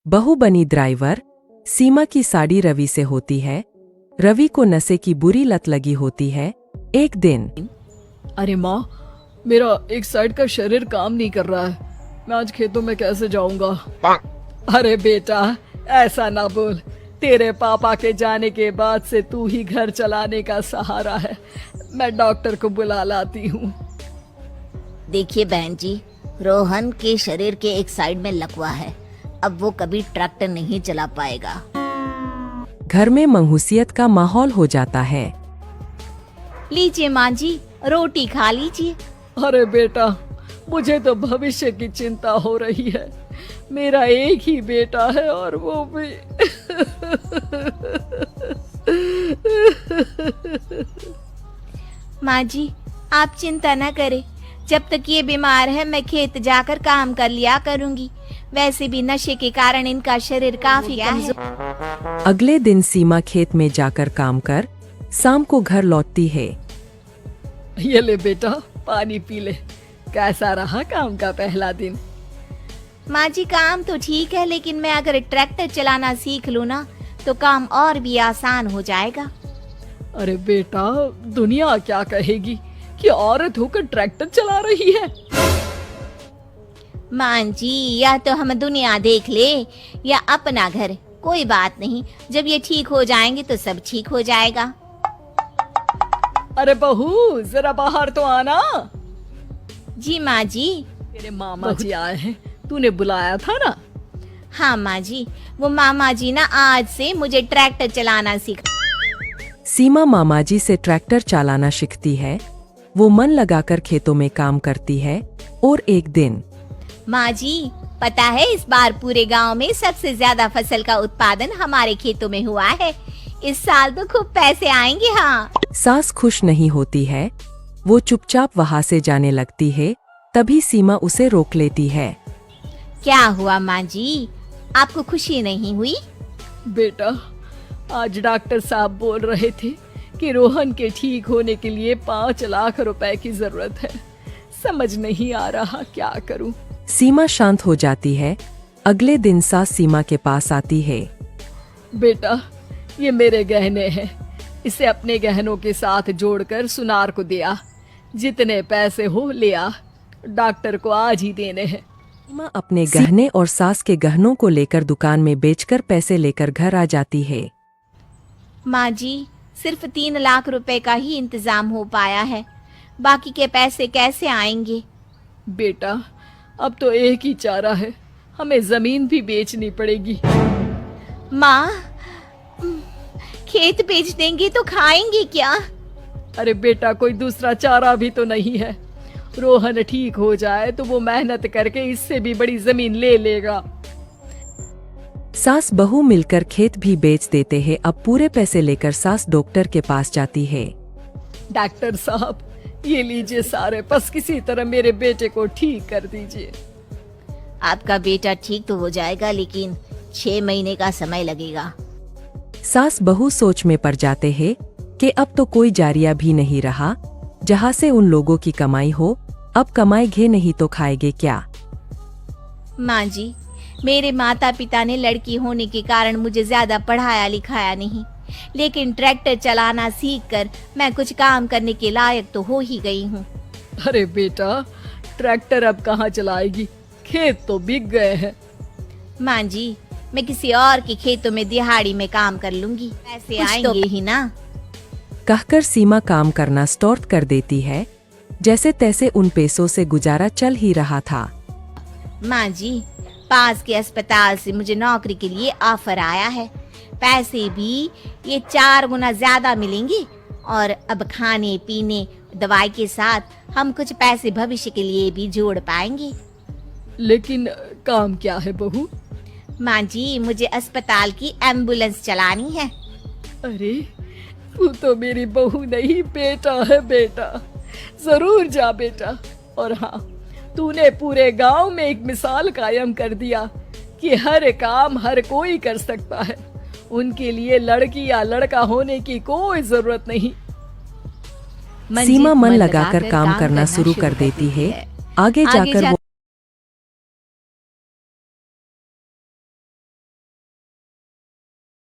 बहू बनी ड्राइवर। सीमा की साड़ी रवि से होती है। रवि को नशे की बुरी लत लगी होती है। एक दिन अरे माँ, मेरा एक साइड का शरीर काम नहीं कर रहा है। मैं आज खेतों में कैसे जाऊंगा? अरे बेटा, ऐसा ना बोल। तेरे पापा के जाने के बाद से तू ही घर चलाने का सहारा है। मैं डॉक्टर को बुला लाती हूँ। देखिए बहन जी, रोहन के शरीर के एक साइड में लकवा है। अब वो कभी ट्रैक्टर नहीं चला पाएगा। घर में मंहूसियत का माहौल हो जाता है। लीजिए माँ जी, रोटी खा लीजिए। अरे बेटा, मुझे तो भविष्य की चिंता हो रही है। मेरा एक ही बेटा है और वो भी माँ जी, आप चिंता न करें। जब तक ये बीमार है मैं खेत जाकर काम कर लिया करूँगी। वैसे भी नशे के कारण इनका शरीर काफी कमजोर। अगले दिन सीमा खेत में जाकर काम कर शाम को घर लौटती है। ये ले बेटा, पानी पी ले। कैसा रहा काम का पहला दिन? माँ जी, काम तो ठीक है, लेकिन मैं अगर ट्रैक्टर चलाना सीख लूँ ना तो काम और भी आसान हो जाएगा। अरे बेटा, दुनिया क्या कहेगी कि औरत होकर ट्रैक्टर चला रही है। माँ जी, या तो हम दुनिया देख ले या अपना घर, कोई बात नहीं। जब ये ठीक हो जाएंगे तो सब ठीक हो जाएगा। अरे बहू, जरा बाहर तो आना। जी माँ जी। तेरे मामा जी आए हैं, तूने बुलाया था ना? हाँ माँ जी, वो मामा जी ना आज से मुझे ट्रैक्टर चलाना सिखा। सीमा मामाजी से ट्रैक्टर चलाना सीखती है। वो मन लगाकर खेतों में काम करती है। और एक दिन माँ जी, पता है इस बार पूरे गांव में सबसे ज्यादा फसल का उत्पादन हमारे खेतों में हुआ है। इस साल तो खूब पैसे आएंगे। हाँ। सास खुश नहीं होती है। वो चुपचाप वहाँ से जाने लगती है। तभी सीमा उसे रोक लेती है। क्या हुआ माँ जी, आपको खुशी नहीं हुई? बेटा, आज डॉक्टर साहब बोल रहे थे कि रोहन के ठीक होने के लिए 5 लाख रुपए की जरूरत है। समझ नहीं आ रहा क्या करूं। सीमा शांत हो जाती है। अगले दिन सास सीमा के पास आती है। बेटा, ये मेरे गहने हैं। इसे अपने गहनों के साथ जोड़कर सुनार को दिया। जितने पैसे हो ले आ। डॉक्टर को आज ही देने हैं। सीमा अपने गहने और सास के गहनों को लेकर दुकान में बेचकर पैसे लेकर घर आ जाती है। माँ जी, सिर्फ 3 लाख रुपए का ही इंतजाम हो पाया है। बाकी के पैसे कैसे आएंगे? बेटा, अब तो एक ही चारा है। हमें जमीन भी बेचनी पड़ेगी। माँ, खेत बेच देंगे तो खाएंगे क्या? अरे बेटा, कोई दूसरा चारा भी तो नहीं है। रोहन ठीक हो जाए तो वो मेहनत करके इससे भी बड़ी जमीन ले लेगा। सास बहू मिलकर खेत भी बेच देते हैं। अब पूरे पैसे लेकर सास डॉक्टर के पास जाती है। डॉक्टर साहब, ये लीजिए सारे, बस किसी तरह मेरे बेटे को ठीक कर दीजिए। आपका बेटा ठीक तो हो जाएगा, लेकिन 6 महीने का समय लगेगा। सास बहू सोच में पड़ जाते हैं कि अब तो कोई जारिया भी नहीं रहा जहाँ से उन लोगों की कमाई हो। अब कमाएंगे नहीं तो खाएंगे क्या? माँ जी, मेरे माता पिता ने लड़की होने के कारण मुझे ज्यादा पढ़ाया लिखाया नहीं, लेकिन ट्रैक्टर चलाना सीखकर मैं कुछ काम करने के लायक तो हो ही गई हूँ। अरे बेटा, ट्रैक्टर अब कहाँ चलाएगी? खेत तो बिक गए हैं। माँ जी, मैं किसी और के खेतों में दिहाड़ी में काम कर लूंगी, पैसे आएंगे ही ना। कहकर सीमा काम करना स्टार्ट कर देती है। जैसे तैसे उन पैसों से गुजारा चल ही रहा था। माँ जी, पास के अस्पताल से मुझे नौकरी के लिए ऑफर आया है। पैसे भी ये 4 गुना ज्यादा मिलेंगे और अब खाने पीने दवाई के साथ हम कुछ पैसे भविष्य के लिए भी जोड़ पाएंगे। लेकिन काम क्या है बहू? माँ जी, मुझे अस्पताल की एम्बुलेंस चलानी है। अरे, तू तो मेरी बहू नहीं, बेटा है। बेटा, जरूर जा बेटा। और हाँ, तूने पूरे गांव में एक मिसाल कायम कर दिया कि हर काम हर कोई कर सकता है। उनके लिए लड़की या लड़का होने की कोई जरूरत नहीं। सीमा मन लगाकर काम करना शुरू कर देती है। आगे जाकर वो